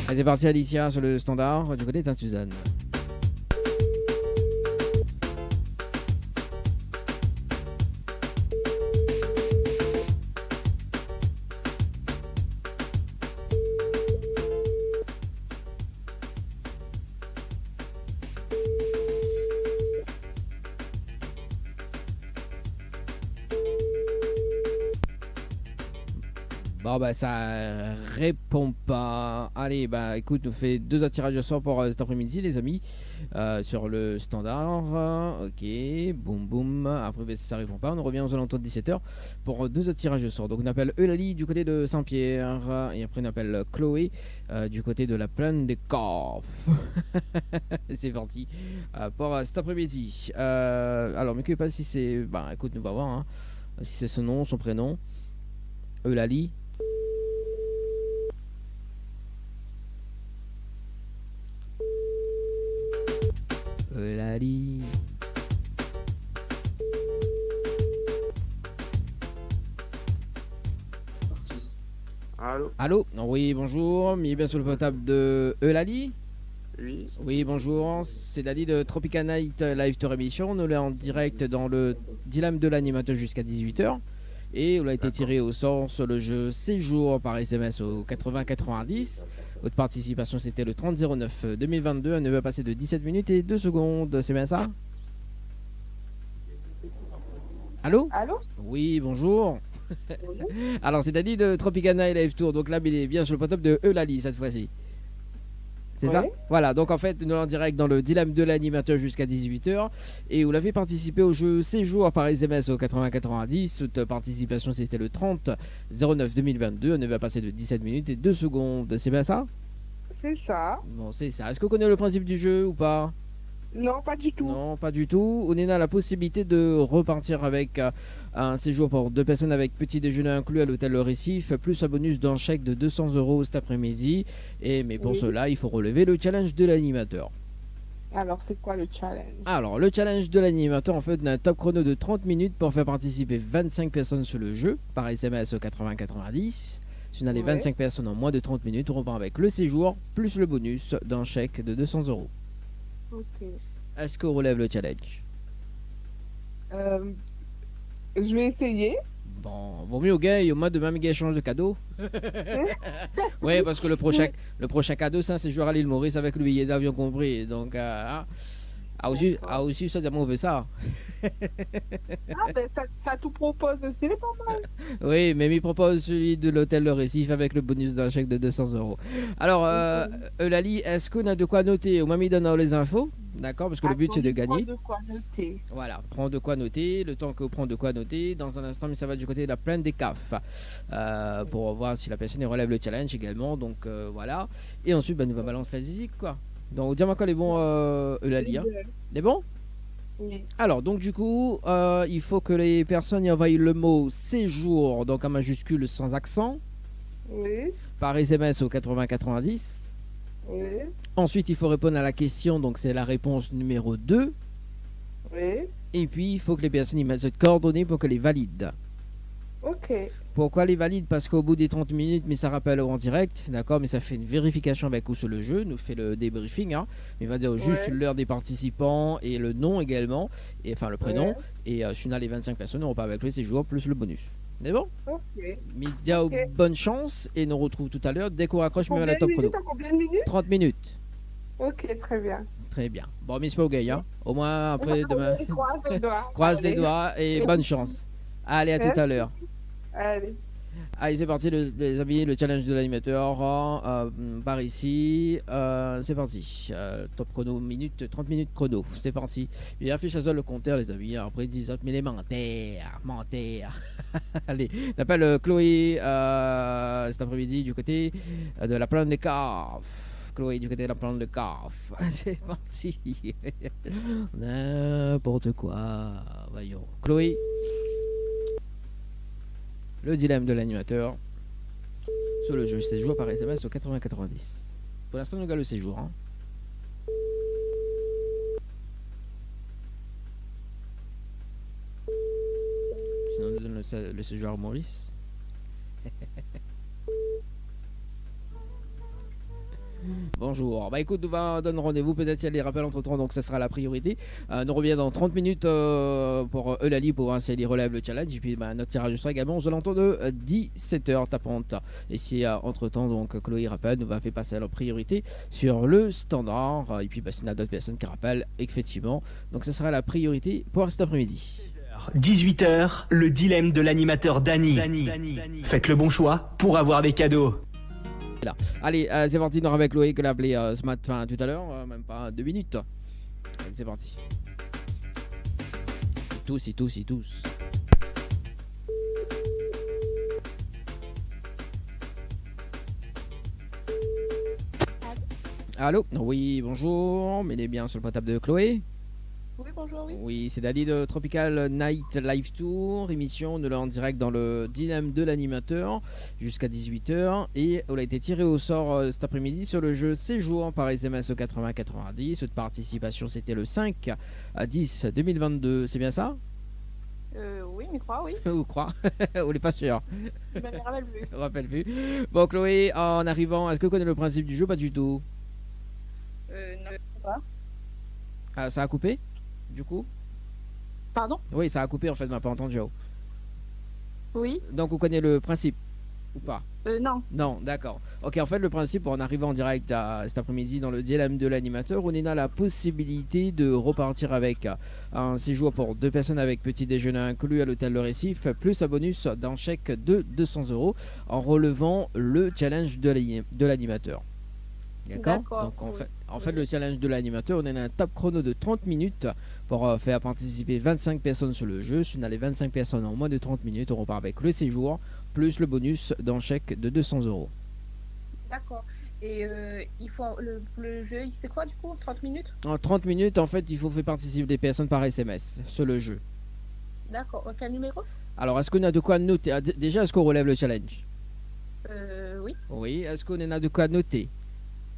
Allez, c'est parti Alicia sur le standard du côté de Sainte-Suzanne. Bon bah ça répond pas. Allez bah écoute, on fait 2 attirages au sort pour cet après-midi les amis. Sur le standard. Ok, boum boum. Après bah, si ça répond pas, on revient aux alentours de 17h pour 2 attirages au sort. Donc on appelle Eulalie du côté de Saint-Pierre. Et après on appelle Chloé du côté de la plaine des Corfes. C'est parti pour cet après-midi. Alors mais que pas si c'est. Bah écoute, nous va voir hein. Si c'est son nom, son prénom. Eulalie. Eulalie. Allô? Allô? Oui, bonjour. Mis bien sur le portable de Eulalie? Oui. Oui, bonjour. C'est Dadi de Tropica Night Live Tour Émission. Nous sommes en direct dans le dilemme de l'animateur jusqu'à 18h. Et on a été tiré au sort sur le jeu Séjour par SMS au 80-90. Votre participation c'était le 30-09-2022. Elle ne va passer de 17 minutes et 2 secondes. C'est bien ça? Allô? Allô? Oui, bonjour. Alors c'est Dadi de Tropicana et Live Tour. Donc là il est bien sur le portable de Eulalie cette fois-ci. C'est ça? Voilà, donc en fait nous sommes en direct dans le dilemme de l'animateur jusqu'à 18h. Et vous l'avez participé au jeu Séjour par SMS au 80-90. Cette participation c'était le 30-09-2022. On va passer de 17 minutes et 2 secondes. C'est bien ça? C'est ça. Bon c'est ça. Est-ce que vous connaissez le principe du jeu ou pas? Non, pas du tout. Non, pas du tout. On a la possibilité de repartir avec un séjour pour 2 personnes avec petit déjeuner inclus à l'hôtel Le Récif, plus un bonus d'un chèque de 200 € cet après-midi. Mais pour cela, il faut relever le challenge de l'animateur. Alors, c'est quoi le challenge? Alors, le challenge de l'animateur, en fait, on a un top chrono de 30 minutes pour faire participer 25 personnes sur le jeu par SMS au 80-90. Si on a les 25 personnes en moins de 30 minutes, on repart avec le séjour plus le bonus d'un chèque de 200 €. Ok. Est-ce qu'on relève le challenge? Je vais essayer. Bon, vaut mieux au gars, et au moins de même gars échange de cadeaux. Oui, parce que le prochain cadeau, c'est un séjour à l'île Maurice avec le billet d'avion compris. Donc, aussi, ça, on veut ça. Ah, ben, ça tout propose, c'est pas mal. Oui, mais il propose celui de l'hôtel Le Récif avec le bonus d'un chèque de 200 €. Alors, Eulalie, est-ce qu'on a de quoi noter? Au moins, il donne les infos. D'accord, parce que le but c'est de gagner. De quoi noter. Voilà, prends de quoi noter. Le temps que vous prenez de quoi noter. Dans un instant, mais ça va du côté de la plaine des CAF. Pour voir si la personne relève le challenge également. Donc voilà. Et ensuite, nous va balancer la zizi, quoi. Donc, dis-moi quand les bons, Eulalie. Hein. Les bons? Oui. Alors, donc du coup, il faut que les personnes y envoient le mot séjour, donc en majuscule sans accent. Oui. Par SMS au 80-90. Oui. Ensuite, il faut répondre à la question, donc c'est la réponse numéro 2. Oui. Et puis, il faut que les personnes y mettent cette coordonnée pour que les valident. Ok. Pourquoi les valide? Parce qu'au bout des 30 minutes, mais ça rappelle en direct, d'accord, mais ça fait une vérification avec ou sur le jeu, nous fait le débriefing, hein, il va dire juste l'heure des participants et le nom également, et enfin le prénom, et si on a les 25 personnes, on repart avec le séjour plus le bonus. C'est bon? Ok. Média, bonne chance, et nous retrouve tout à l'heure dès qu'on raccroche même à la top chrono. Combien de minutes? 30 minutes. Ok, très bien. Très bien. Bon, Miss Pogay, hein. Au moins après demain. Croise les doigts. Croise les doigts et bonne chance. Allez, à tout à l'heure. Allez. Allez, c'est parti, les amis, le challenge de l'animateur par ici. C'est parti. Top chrono, 30 minutes chrono. C'est parti. Il affiche à ça le compteur, les amis. Après, 10 autres, mais les menteurs. Allez, on appelle Chloé cet après-midi du côté de la plaine des Cafes. Chloé du côté de la plaine des Cafes. C'est parti. N'importe quoi. Voyons. Chloé. Le dilemme de l'animateur sur le jeu séjour par SMS au 80-90. Pour l'instant, nous gagnons le séjour. Hein. Sinon, on nous donne le séjour à Maurice. Bonjour. Bah écoute, nous va donner rendez-vous. Peut-être s'il y a des rappels entre temps, donc ça sera la priorité. Nous revient dans 30 minutes pour Eulalie pour voir si elle y relève le challenge. Et puis notre tirage sera également aux alentours de 17h tapantes. Et si entre temps, donc Chloé rappelle, nous va faire passer à la priorité sur le standard. Et puis s'il y a d'autres personnes qui rappellent, effectivement. Donc ça sera la priorité pour cet après-midi. 18h, le dilemme de l'animateur Dany. Faites le bon choix pour avoir des cadeaux. Là. Allez, c'est parti, nous avec Chloé que l'a appelé ce matin, tout à l'heure, même pas 2 minutes. Allez, c'est parti. Tous. Allô? Oui, bonjour, mais bien sur le portable de Chloé. Oui, bonjour, oui. Oui, c'est Dali de Tropical Night Live Tour, émission de en direct dans le dilemme de l'animateur jusqu'à 18h. Et on a été tiré au sort cet après-midi sur le jeu Séjour par SMS au 80-90. Cette participation, c'était le 5-10-2022, c'est bien ça? Oui, mais crois, oui. Ou crois? On n'est pas sûr. Je me rappelle plus. Je me rappelle plus. Bon, Chloé, en arrivant, est-ce que vous connaissez le principe du jeu? Pas du tout. Non, pas. Ah, ça a coupé? Du coup? Pardon? Oui, ça a coupé en fait, m'a pas entendu. Oui. Donc, vous connaissez le principe ou pas? Non. Non, d'accord. Ok, en fait, le principe, en arrivant en direct cet après-midi dans le dilemme de l'animateur, on a la possibilité de repartir avec un séjour pour 2 personnes avec petit déjeuner inclus à l'hôtel Le Récif, plus un bonus d'un chèque de 200 € en relevant le challenge de l'animateur. D'accord. Donc en fait, le challenge de l'animateur, on a un top chrono de 30 minutes pour faire participer 25 personnes sur le jeu. Si on a les 25 personnes en moins de 30 minutes, on repart avec le séjour plus le bonus d'un chèque de 200 €. D'accord. Et il faut le jeu, c'est quoi du coup? 30 minutes? En 30 minutes, en fait, il faut faire participer des personnes par SMS sur le jeu. D'accord. Quel numéro? Alors, est-ce qu'on a de quoi noter? Déjà, est-ce qu'on relève le challenge? Oui. Oui. Est-ce qu'on en a de quoi noter?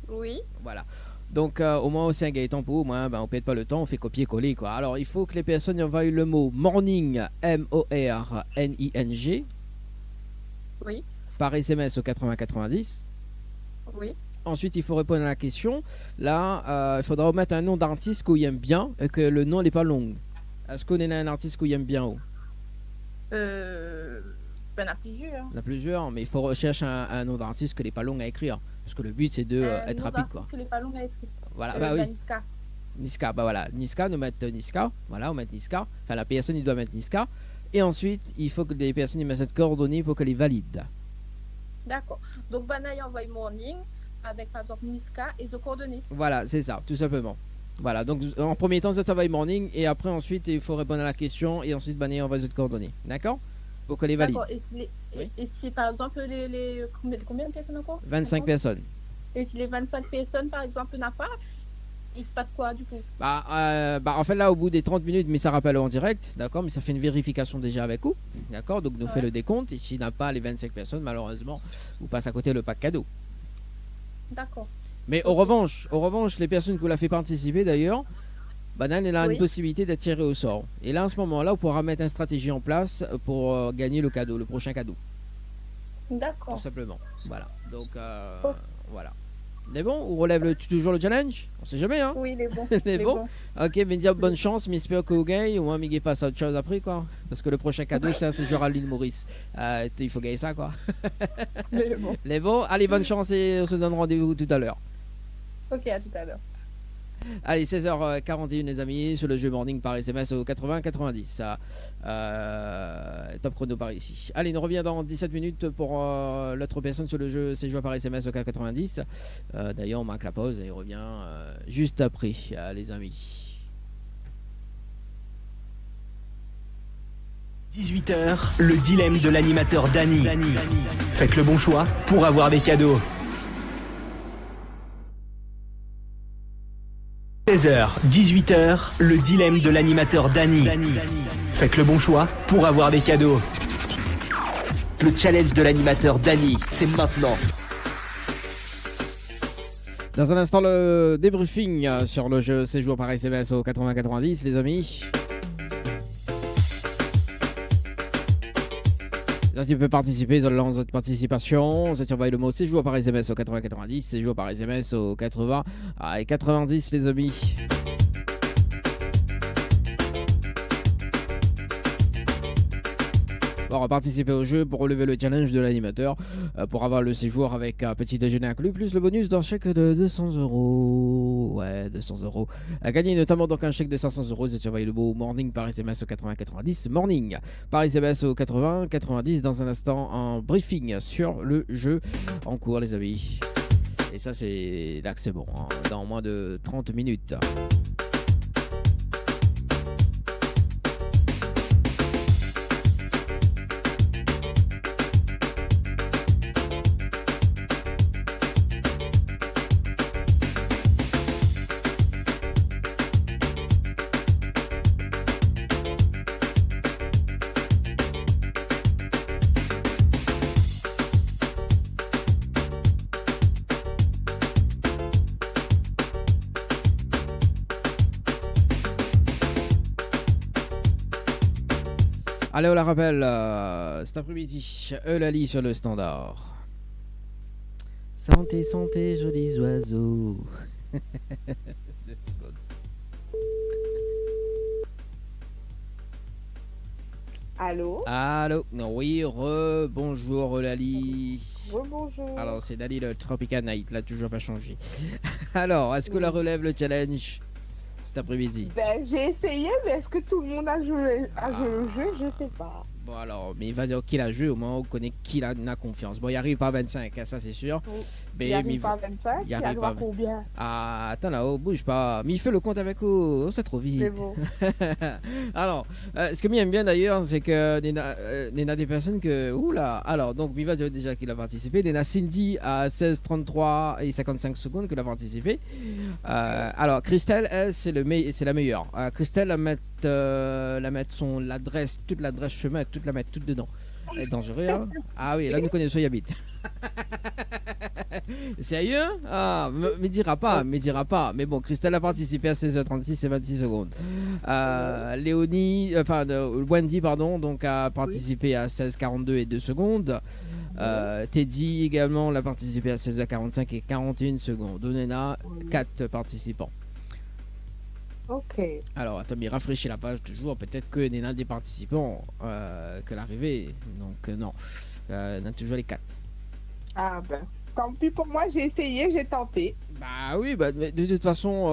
Oui. Voilà. Donc, au moins, aussi un Gaëtan pour au moins, on ne perd pas le temps, on fait copier-coller, quoi. Alors, il faut que les personnes envoient le mot morning, M-O-R-N-I-N-G. Oui. Par SMS au 80-90. Oui. Ensuite, il faut répondre à la question. Là, il faudra mettre un nom d'artiste qu'on aime bien et que le nom n'est pas long. Est-ce qu'on a un artiste qu'on aime bien? Il y en a plusieurs. Il y en a plusieurs, mais il faut rechercher un nom d'artiste que n'est pas long à écrire. Parce que le but, c'est d'être rapide, quoi. Que n'est pas long à écrire. Voilà, bah oui. Niska. Niska, bah voilà. Niska, nous mettre Niska. Voilà, on met Niska. Enfin, la personne, il doit mettre Niska. Et ensuite, il faut que les personnes mettent cette coordonnée pour qu'elle les valide. D'accord. Donc, Banaï envoie morning avec par exemple Niska et les coordonnées. Voilà, c'est ça, tout simplement. Voilà, donc en premier temps, ça travaille morning et après, ensuite, il faut répondre à la question et ensuite, Banaï envoie les coordonnées. D'accord? Pour que les valide. D'accord. Et si par exemple, combien de personnes encore? 25 personnes. Et si les 25 personnes, par exemple, n'ont pas, il se passe quoi du coup? En fait, là, au bout des 30 minutes, mais ça rappelle en direct, d'accord, mais ça fait une vérification déjà avec vous, d'accord, donc nous fait le décompte. Et s'il n'a pas les 25 personnes, malheureusement, vous passez à côté le pack cadeau. D'accord. Mais en revanche, les personnes que vous l'avez fait participer d'ailleurs, Banane, elle a une possibilité d'être tirée au sort. Et là, en ce moment-là, on pourra mettre une stratégie en place pour gagner le cadeau, le prochain cadeau. D'accord. Tout simplement. Voilà. Donc, voilà. Il est bon? On relève toujours le challenge? On sait jamais, hein? Oui, il est bon. Il est bon? Ok, mais dire bonne chance, mais j'espère que vous gagnez. Au moins, Miguel passe à autre chose après, quoi. Parce que le prochain cadeau, c'est un séjour à l'île Maurice. Il faut gagner ça, quoi. Il est bon. Il est bon? Allez, bonne chance et on se donne rendez-vous tout à l'heure. Ok, à tout à l'heure. Allez, 16h41 les amis, sur le jeu morning par SMS au 80-90. Top chrono par ici. Allez, nous revient dans 17 minutes pour l'autre personne sur le jeu séjour par SMS au 90. D'ailleurs, on marque la pause et il revient juste après, les amis. 18h, le dilemme de l'animateur Dany. Faites le bon choix pour avoir des cadeaux. 16h, 18h, le dilemme de l'animateur Dany. Faites le bon choix pour avoir des cadeaux. Le challenge de l'animateur Dany, c'est maintenant. Dans un instant, le débriefing sur le jeu séjour par SMS au 80-90, les amis. Là, tu peux participer dans lance de participation. Ça t'envoie le mot séjour par SMS au 80 90, séjour par SMS au 80 et 90, les amis. Pour participer au jeu, pour relever le challenge de l'animateur, pour avoir le séjour avec un petit déjeuner inclus, plus le bonus d'un chèque de 200 €. Ouais, 200 €. À gagner notamment donc un chèque de 500 €. Si tu envoies le mot morning par SMS au 80 90, morning par SMS au 80 90. Dans un instant, un briefing sur le jeu en cours, les amis. Et ça, c'est là que c'est bon, hein, dans moins de 30 minutes. Allez, on la rappelle, cet après-midi, Eulalie sur le standard. Santé, santé, jolis oiseaux. Allô? Allô, oui, bonjour Eulalie. Bonjour. Alors, c'est Dali le Tropical Night, là, toujours pas changé. Alors, est-ce que la relève le challenge cet après-midi? Ben, j'ai essayé, mais est-ce que tout le monde a joué le jeu? Je sais pas. Bon, alors, mais il va dire qu'il a joué, au moins on connaît qui a confiance. Bon, il arrive pas à 25, hein, ça c'est sûr. Oui. Mais Il arrive pas à 25, il arrive à combien? Ah, attends là-haut, bouge pas. Mais il fait le compte avec vous, c'est trop vite. C'est bon. Alors, ce que j'aime bien d'ailleurs, c'est que il y a des personnes que... Oula. Alors, donc, il va dire déjà qu'il a participé. Il y a Cindy à 16, 33 et 55 secondes qu'il a participé. Alors, Christelle, elle, c'est la meilleure. Christelle, la mettre l'adresse, toute l'adresse chemin, toute la mettre toute dedans. Elle est dangereux, hein? Ah oui, là nous connaissons Yabit. Sérieux? Ah, me dira pas. Mais bon, Christelle a participé à 16h36 et 26 secondes. Léonie, Wendy, pardon, donc a participé à 16h42 et 2 secondes. Teddy également l'a participé à 16h45 et 41 secondes. Onena, 4 participants. Ok. Alors, attends, mais rafraîchis la page toujours. Peut-être que y en a des participants que l'arrivée. Donc, non. On a toujours les 4. Ah ben, tant pis pour moi, j'ai essayé, j'ai tenté. Bah oui, bah, mais de toute façon,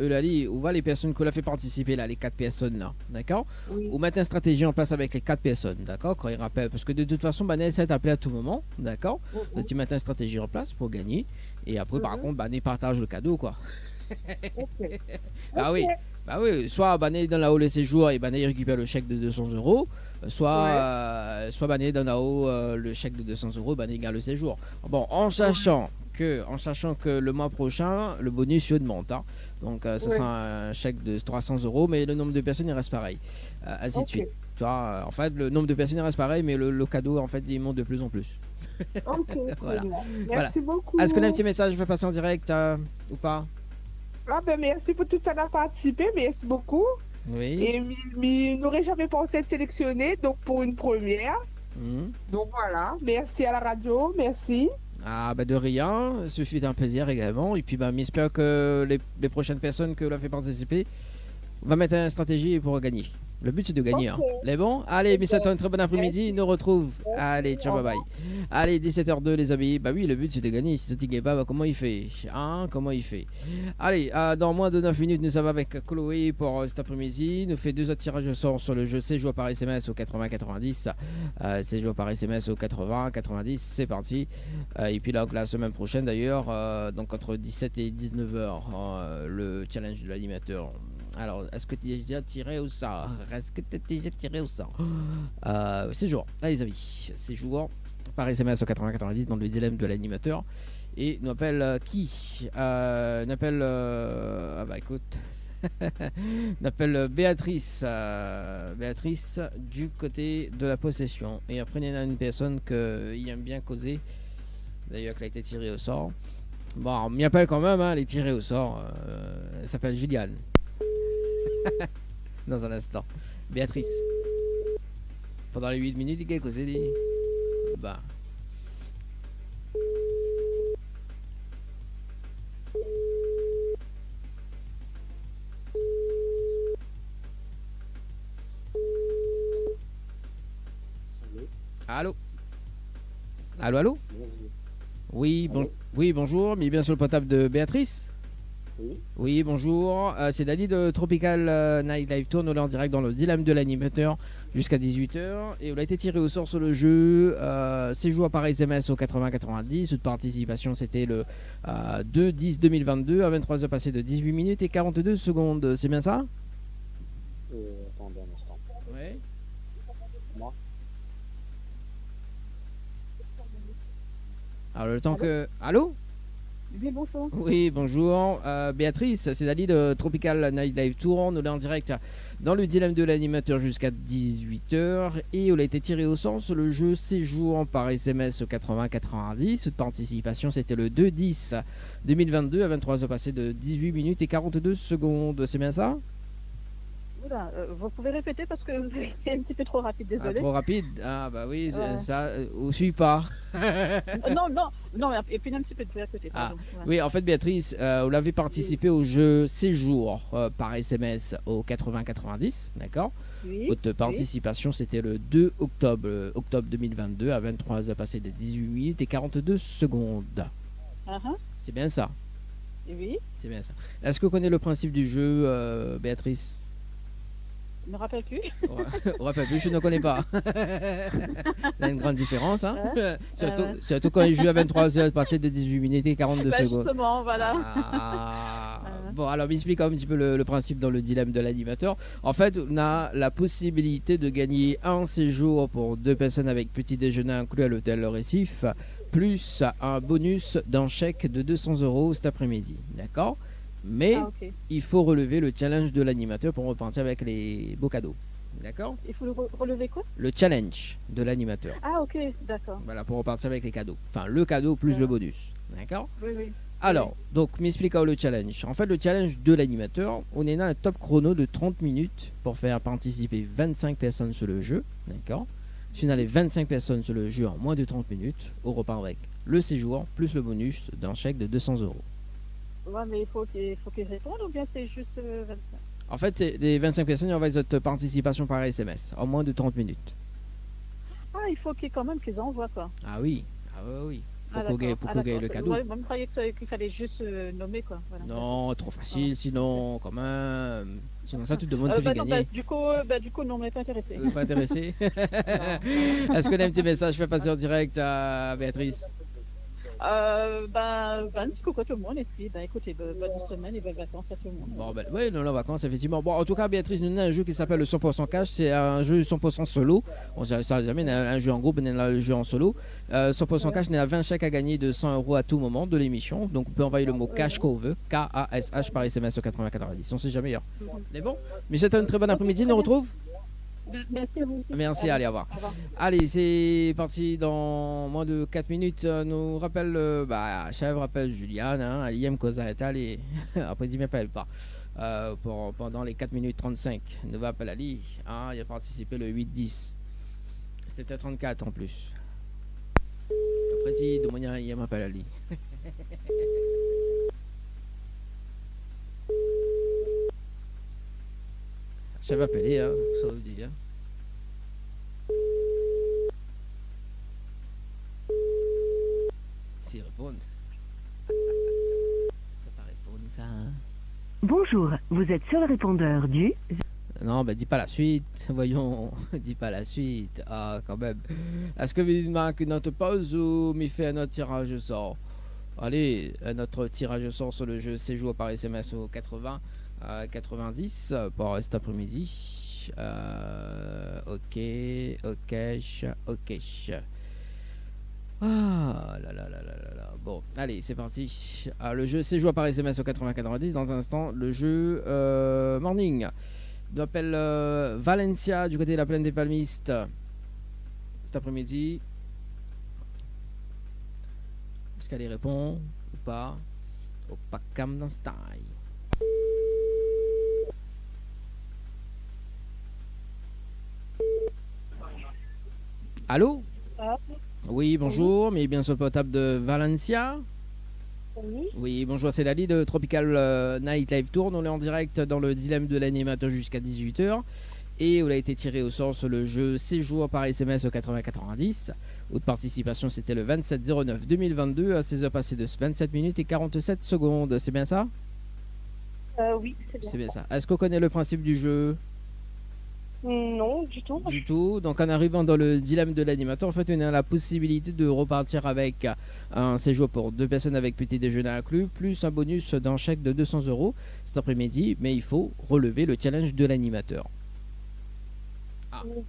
Eulalie, où va les personnes que l'a fait participer là, les 4 personnes là, d'accord? Oui. Ou mettre une stratégie en place avec les 4 personnes, d'accord? Quand ils rappellent, parce que de toute façon, bah, elle appelé à tout moment, d'accord? Donc, tu mets une stratégie en place pour gagner. Et après, par contre, bah, partage le cadeau, quoi. Ok. Ah Ok. oui. Bah oui, soit Bané dans la haut le séjour et Bané récupère le chèque de 200 €, soit Bané dans la haut le chèque de 200 €, Bané gagne le séjour. Bon, en sachant que le mois prochain, le bonus se augmente. Hein. Donc, ça sera un chèque de 300 €, mais le nombre de personnes il reste pareil. Ainsi de suite. Tu vois, en fait, le nombre de personnes il reste pareil, mais le cadeau, en fait, il monte de plus en plus. Ok, Voilà. très bien. Merci beaucoup. Est-ce qu'on a un petit message, je vais passer en direct ou pas? Ah ben, merci pour tout ça d'avoir participé, merci beaucoup. Oui. Et mais n'aurait jamais pensé être sélectionné, donc pour une première. Donc voilà, merci à la radio, merci. Ah bah de rien, ce fut un plaisir également. Et puis bah j'espère que les prochaines personnes que l'on fait participer va mettre une stratégie pour gagner. Le but c'est de gagner. Ok. Hein. Les bons? Allez, mais ça un très bon après-midi. Nous retrouve. Allez, ciao, bye bye. Allez, 17h02 les amis. Bah oui, le but c'est de gagner. Si tu ne gagnes pas, bah, comment il fait? Hein? Comment il fait? Allez, dans moins de 9 minutes, nous sommes avec Chloé pour cet après-midi. Nous fait 2 autres tirages au sort sur le jeu. C'est joué par SMS au 80-90. C'est joué par SMS au 80-90. C'est parti. Et puis là, la semaine prochaine d'ailleurs, donc entre 17 et 19h, le challenge de l'animateur. Alors, est-ce que tu es déjà tiré au sort? C'est jour. Allez, les amis, c'est jour. Par SMS au 80-90 dans le dilemme de l'animateur. Et nous appelle qui nous appelle. Ah bah écoute. nous appelle Béatrice. Béatrice du côté de la possession. Et après, il y a une personne qui aime bien causer. D'ailleurs, qui a été tirée au sort. Bon, on m'y appelle quand même, hein, elle est tirée au sort. Elle s'appelle Juliane. Dans un instant. Béatrice. Pendant les 8 minutes, che cos'è di? Bah. Allô? Allô, allô? Oui, oui, bonjour, mais bien sur le portable de Béatrice? Oui. Oui, bonjour, c'est Dani de Tropical Nightlife Tour, on est en direct dans le dilemme de l'animateur jusqu'à 18h et on a été tiré au sort sur le jeu séjour par SMS au 80-90, de participation c'était le 2-10-2022 à 23h passé de 18 minutes et 42 secondes, c'est bien ça? Attendez un instant. Oui. Moi. Alors le temps que... Allô? Oui, bonjour. Oui, bonjour. Béatrice, c'est Dali de Tropical Nightlife Tour. On est en direct dans le dilemme de l'animateur jusqu'à 18h. Et on a été tiré au sort sur le jeu séjour par SMS au 80-90. De participation, c'était le 2-10-2022 à 23h passé de 18 minutes et 42 secondes. C'est bien ça? Oula, vous pouvez répéter parce que c'est un petit peu trop rapide, Ah, désolé. trop rapide? Ah bah oui, Ouais. ça, on suit pas. Non, et puis un petit peu de répéter, pardon. Ouais. Oui, en fait, Béatrice, vous avez participé au jeu séjour par SMS au 80-90, d'accord? Oui, Votre participation, c'était le 2 octobre 2022 à 23h passé de 18 minutes et 42 secondes. C'est bien ça? oui. C'est bien ça. Est-ce que vous connaissez le principe du jeu, Béatrice? Je me rappelle plus. On rappelle plus, je ne connais pas. Il y a une grande différence, hein? Surtout quand il joue à 23h passé de 18 minutes et 42 Bah, secondes. justement, voilà. Bon, alors m'explique un petit peu le principe dans le dilemme de l'animateur. En fait, on a la possibilité de gagner un séjour pour 2 personnes avec petit déjeuner inclus à l'hôtel Le Récif, plus un bonus d'un chèque de 200 € cet après-midi. D'accord? Mais Ah, ok. il faut relever le challenge de l'animateur pour repartir avec les beaux cadeaux. D'accord? Il faut relever quoi? Le challenge de l'animateur. Ah, ok, d'accord. Voilà, pour repartir avec les cadeaux. Enfin, le cadeau plus le bonus. D'accord? Oui, oui. Alors, donc, m'explique le challenge. En fait, le challenge de l'animateur, on est dans un top chrono de 30 minutes pour faire participer 25 personnes sur le jeu. D'accord? Si on a les 25 personnes sur le jeu en moins de 30 minutes, on repart avec le séjour plus le bonus d'un chèque de 200 €. Ouais, mais il faut qu'il réponde ou bien c'est juste 25? En fait, les 25 personnes, on va votre participation par SMS en moins de 30 minutes. Ah, il faut quand même qu'ils envoient quoi. Ah oui, oui. Ah, Pour d'accord. qu'on gagne le cadeau. Moi, je croyais qu'il fallait juste nommer quoi. Voilà. Non, trop facile, sinon, quand même. Sinon, ça, tu te demandes de Bah, faire non, gagner. du coup, non, on n'est pas intéressé. Pas intéressé? Est-ce qu'on a un petit message? Je fais passer en direct à Béatrice. Un petit coucou à tout le monde et puis écoutez, bonne semaine et bonnes vacances à tout le monde. Bon, oui, non, en vacances, effectivement. Bon, en tout cas, Béatrice, nous avons un jeu qui s'appelle le 100% cash. C'est un jeu 100% solo. On ne sait jamais, un jeu en groupe, on a le jeu en solo. 100% cash, on a 20 chèques à gagner de 100 € à tout moment de l'émission. Donc, on peut envoyer le mot cash qu'on veut, K-A-S-H par SMS au 80-90. On sait jamais. Mais bon, mais c'est un très bon après-midi. On retrouve. Merci à vous aussi. Merci, allez, au revoir. Allez, c'est parti dans moins de 4 minutes. Nous rappelle, Chèvre rappelle Juliane, Aliem Cosa est allé. Après, il ne m'appelle pas. Pendant les 4 minutes 35, nous appelle Ali. Il a participé le 8-10. C'était 34 en plus. Après, il m'appelle Ali. J'avais appelé, ça veut dire. S'ils répondent. Ça pas répondre, ça. Bonjour, vous êtes sur le répondeur du... Non, dis pas la suite. Voyons, dis pas la suite. Ah, quand même. Est-ce que vous marquez notre pause ou m'y fait un autre tirage au sort? Allez, notre tirage au sort sur le jeu séjour par SMS au 80-90 pour cet après-midi. Ok. Ah là là là là là là. Bon, allez, c'est parti. Le jeu séjour par SMS au 80-90. Dans un instant, le jeu Morning. On appelle Valencia du côté de la plaine des Palmistes cet après-midi. Est-ce qu'elle y répond ou pas? Ou pas comme dans style. Allô? Ah, Oui, bonjour, mais bien sur le portable de Valencia. oui. Oui, bonjour, c'est Dali de Tropical Night Live Tour. On est en direct dans le dilemme de l'animateur jusqu'à 18h. Et vous avez été tiré au sort sur le jeu séjour par SMS au 80-90. Votre participation, c'était le 27-09-2022 à 16h passées de 27 minutes et 47 secondes. C'est bien ça? Oui, c'est bien. C'est bien ça. Est-ce qu'on connaît le principe du jeu? Non, du tout. Du tout. Donc en arrivant dans le dilemme de l'animateur, en fait, on a la possibilité de repartir avec un séjour pour 2 personnes avec petit déjeuner inclus, plus un bonus d'un chèque de 200 € cet après-midi, mais il faut relever le challenge de l'animateur.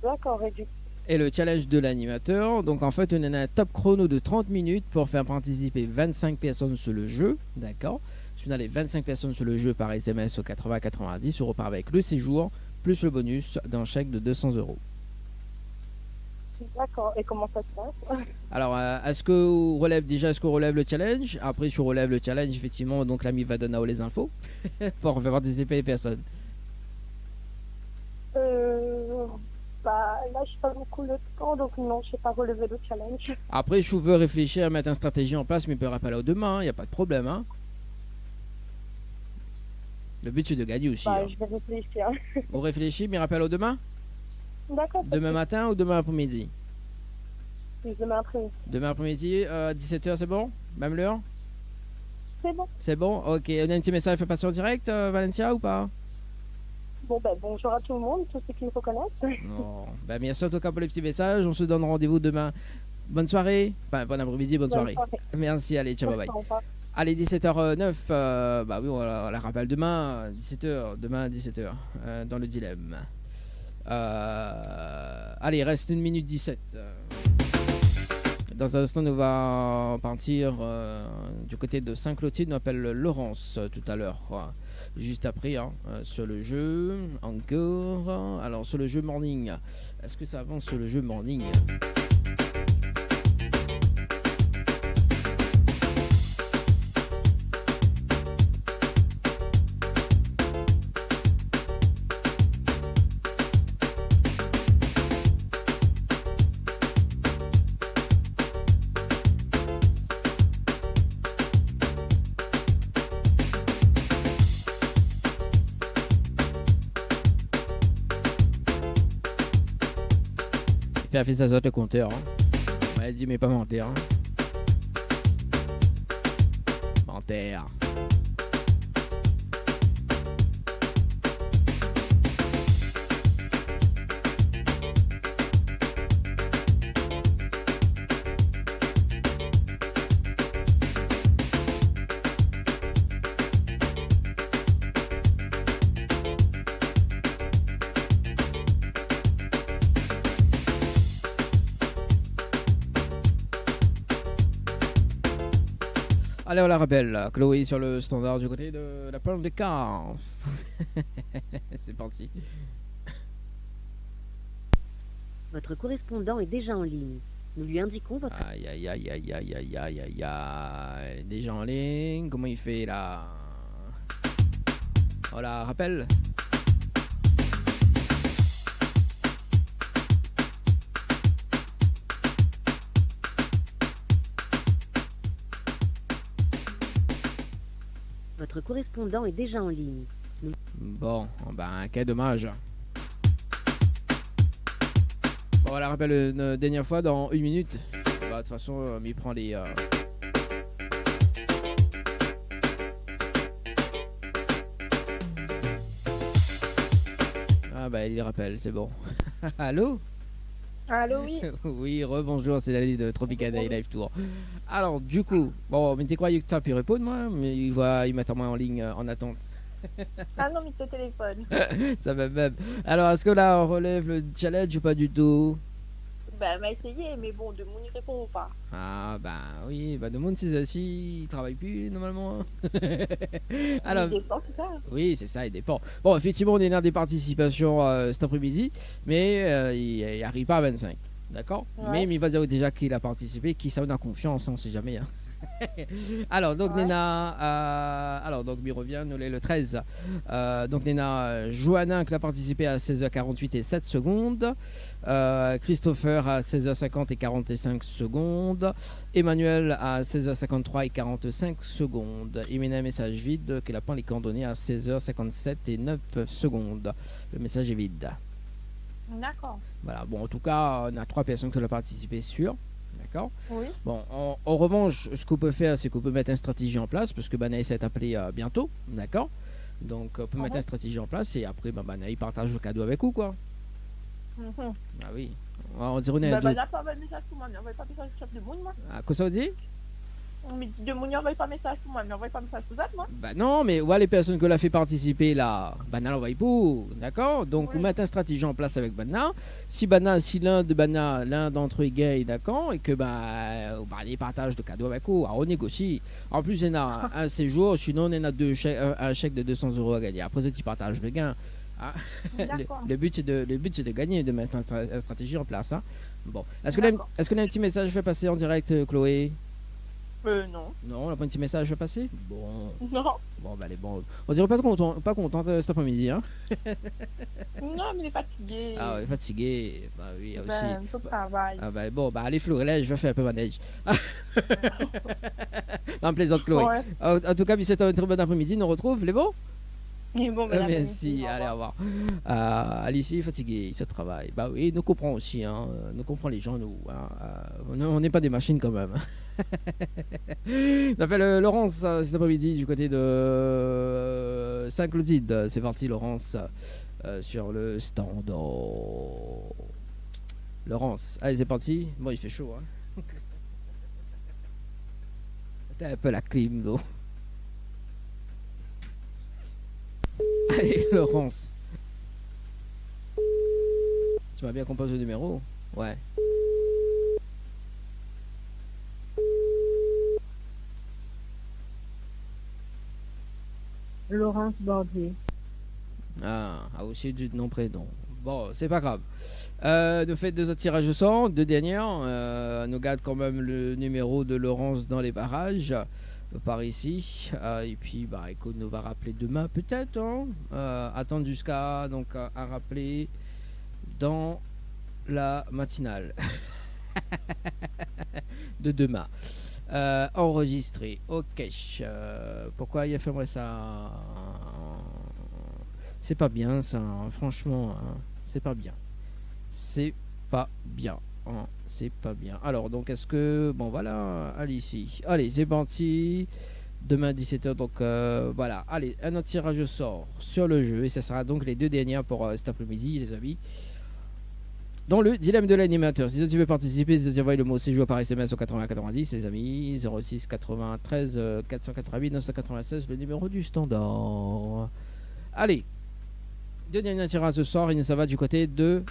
D'accord, et du Et le challenge de l'animateur, donc en fait, on a un top chrono de 30 minutes pour faire participer 25 personnes sur le jeu, d'accord? Si on a les 25 personnes sur le jeu par SMS au 80-90, on repart avec le séjour, plus le bonus d'un chèque de 200 €. D'accord, et comment ça se passe? Alors, est-ce qu'on relève le challenge? Après, si on relève le challenge, effectivement, donc l'ami va donner les infos pour faire participer les personnes. Bah, là, je n'ai pas beaucoup le temps, donc non, je ne sais pas relever le challenge. Après, je veux réfléchir à mettre une stratégie en place, mais peut rappeler au demain, il n'y a pas de problème. Hein. Le but, c'est de gagner aussi. Bah, Hein. je vais réfléchir. On réfléchit, mais rappelle au demain? D'accord. Demain matin ou demain après-midi? Demain après-midi. Demain après-midi, 17h, c'est bon? Même l'heure? C'est bon. C'est bon? Ok. On a un petit message fait passer en direct, Valencia, ou pas? Bon, ben, bonjour à tout le monde, tous ceux qui me reconnaissent. Non. Ben, merci en tout cas pour les petits messages. On se donne rendez-vous demain. Bonne soirée. Enfin, bon après-midi, bonne soirée. Merci, allez, ciao, bye bye. Allez, 17h09. Bah oui, on la rappelle demain, 17h. Demain, 17h. Dans le dilemme. Allez, il reste 1 minute 17. Dans un instant, nous va partir du côté de Saint-Clotilde. Nous appelle Laurence tout à l'heure. Juste après, hein, sur le jeu. Encore. Alors, sur le jeu Morning. Est-ce que ça avance sur le jeu Morning? Il a fait sa sorte le compteur. Hein. On m'a dit mais pas mentir. Hein. Menteur. Allez, on la rappelle, Chloé sur le standard du côté de la pointe de Cars. C'est parti. Votre correspondant est déjà en ligne. Nous lui indiquons votre... Aïe, aïe, aïe, aïe, aïe, aïe, aïe, aïe, aïe. Déjà en ligne, comment il fait là? On la rappelle. Votre correspondant est déjà en ligne. Bon, ben, quel dommage. Bon, on la rappelle une dernière fois dans 1 minute. Bah, de toute façon, il prend les... Ah bah, il les rappelle, c'est bon. Allô? Allô, oui. Oui, rebonjour, c'est Dali de Tropical Day Live Tour. Alors, du coup, bon, mais t'es croyais que ça a pu répondre, moi, mais il m'attend moi en ligne, en attente. Ah non, mais c'est téléphone. Ça va même. Alors, est-ce que là, on relève le challenge ou pas du tout? Bah, m'a essayé, mais bon, de mon y répond pas. Ah, bah oui, bah, de monde, si il travaille plus, normalement. Alors, Il dépend, c'est ça. oui, c'est ça, il dépend. Bon, effectivement, on est dans des participations cet après-midi, mais il n'arrive pas à 25. D'accord? Ouais. Mais il va dire déjà qu'il a participé, qui ça, on a confiance, on sait jamais. Hein. Alors, donc, Ouais. Nena, donc, il revient, nous l'est le 13. Donc, Nena, Johanna, qui a participé à 16h48 et 7 secondes. Christopher à 16h50 et 45 secondes. Emmanuel à 16h53 et 45 secondes. Et maintenant, un message vide qu'il a pas les coordonnées à 16h57 et 9 secondes. Le message est vide. D'accord. Voilà, bon, en tout cas, on a 3 personnes qui ont participé sur. D'accord. Oui. Bon, en revanche, ce qu'on peut faire, c'est qu'on peut mettre une stratégie en place, parce que Banaïs va être appelé bientôt, d'accord. Donc, on peut mettre une stratégie en place, et après, Banaïs partage le cadeau avec vous, quoi. Ah oui. On dirait on est à deux. Là, pas de message pour moi, mais envoyez pas de message sur le monde, moi. Ah, quoi ça veut dire? On me dit de Mouni, envoyez pas de message pour moi, mais envoyez pas de message pour ça, moi. Bah non, mais voilà les personnes que l'a fait participer là, Bana l'envoie pour, d'accord. Donc Oui. on met une stratégie en place avec Bana. Si l'un d'entre eux est gay, d'accord, et que les partage de cadeaux avec vous, on négocie. En plus il y en a un séjour, sinon il y en a un chèque de 200 € à gagner. Après ça tu partages le gain. Ah. D'accord. Le but c'est de gagner, de mettre une stratégie en place. Hein. Bon, est-ce que là un petit message fait passer en direct, Chloé? Non. Non, on n'a pas un petit message à passer? Bon. Non. Bon, bah, elle est bon. On dirait pas contente cet après-midi, hein? Non, mais il est fatigué. Ah, ouais, fatigué. Bah oui, aussi. Faut travail. Ah, bah bon, bah allez, Florella, je vais faire un peu ma neige. Non, plaisante, Chloé. Ouais. En tout cas, c'est un très bon après-midi. Nous retrouve, les beaux? Et bon, Merci, allez, au revoir. Alice est fatiguée, il se travaille. Bah oui, nous comprenons aussi, hein. Nous comprenons les gens, nous. Hein. On n'est pas des machines quand même. On appelle Laurence cet après-midi du côté de Saint-Clotilde. C'est parti, Laurence, sur le stand. Laurence, allez, c'est parti. Bon, il fait chaud. Hein. T'as un peu la clim, donc. Allez, Laurence. Tu m'as bien composé le numéro? Ouais. Laurence Bordier. Ah, aussi du nom prénom. Bon, c'est pas grave. Nous fait 2 autres tirages au sort, 2 dernières. Nous garde quand même le numéro de Laurence dans les barrages. Par ici, et puis écoute, nous va rappeler demain peut-être, hein? Attendre jusqu'à à rappeler dans la matinale de demain. Enregistré, ok. Pourquoi il a fait ça? C'est pas bien ça, hein, franchement, hein, c'est pas bien. C'est pas bien. Hein, c'est pas bien. Alors, donc, est-ce que... Bon, voilà, allez ici. Allez, c'est parti. Demain, 17h, donc, voilà. Allez, un autre tirage au sort sur le jeu. Et ce sera donc les 2 dernières pour cet après-midi, les amis. Dans le dilemme de l'animateur. Si tu veux participer, si tu envoies le mot séjour par SMS au 80 90, les amis. 06 93 488 996, le numéro du standard. Allez. 2 derniers tirages au sort. Et ça va du côté de...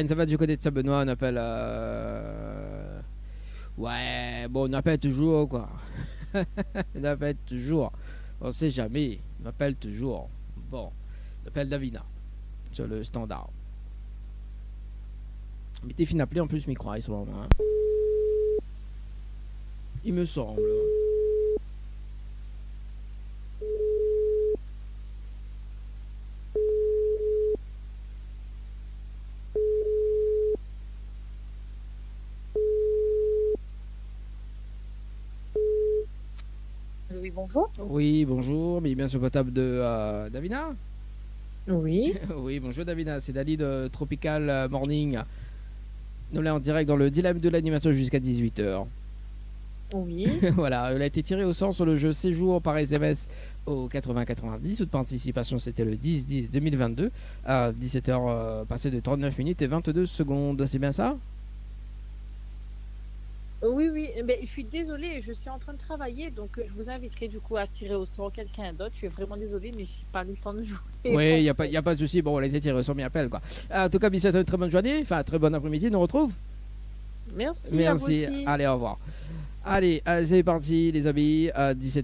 Ça va du côté de Saint-Benoît, on appelle... Ouais, bon, on appelle toujours, quoi. On appelle toujours. On sait jamais. On appelle toujours. Bon, on appelle Davina. Sur le standard. Mais t'es fin d'appeler en plus, m'y croire, ce moment. Hein. Il me semble. Oui, bonjour. Oui, bonjour, mais bien sur votre table de Davina. Oui. Oui, bonjour Davina, c'est Dali de Tropical Morning. Nous là en direct dans le dilemme de l'animation jusqu'à 18h. Oui. Voilà, elle a été tirée au sort sur le jeu séjour par SMS au 80-90. Toute participation c'était le 10-10-2022 à 17h passé de 39 minutes et 22 secondes. C'est bien ça? Oui, oui. Mais je suis désolée, je suis en train de travailler, donc je vous inviterai du coup à tirer au sort quelqu'un d'autre. Je suis vraiment désolée, mais je n'ai pas eu le temps de jouer. Oui, il n'y a pas de souci. Bon, elle a été tirée au sort, mais appelle quoi. En tout cas, Bissette, une très bonne journée, enfin, très bon après-midi. Nous retrouve. Merci. Merci. À vous aussi. Allez, au revoir. Allez, c'est parti, les amis. 17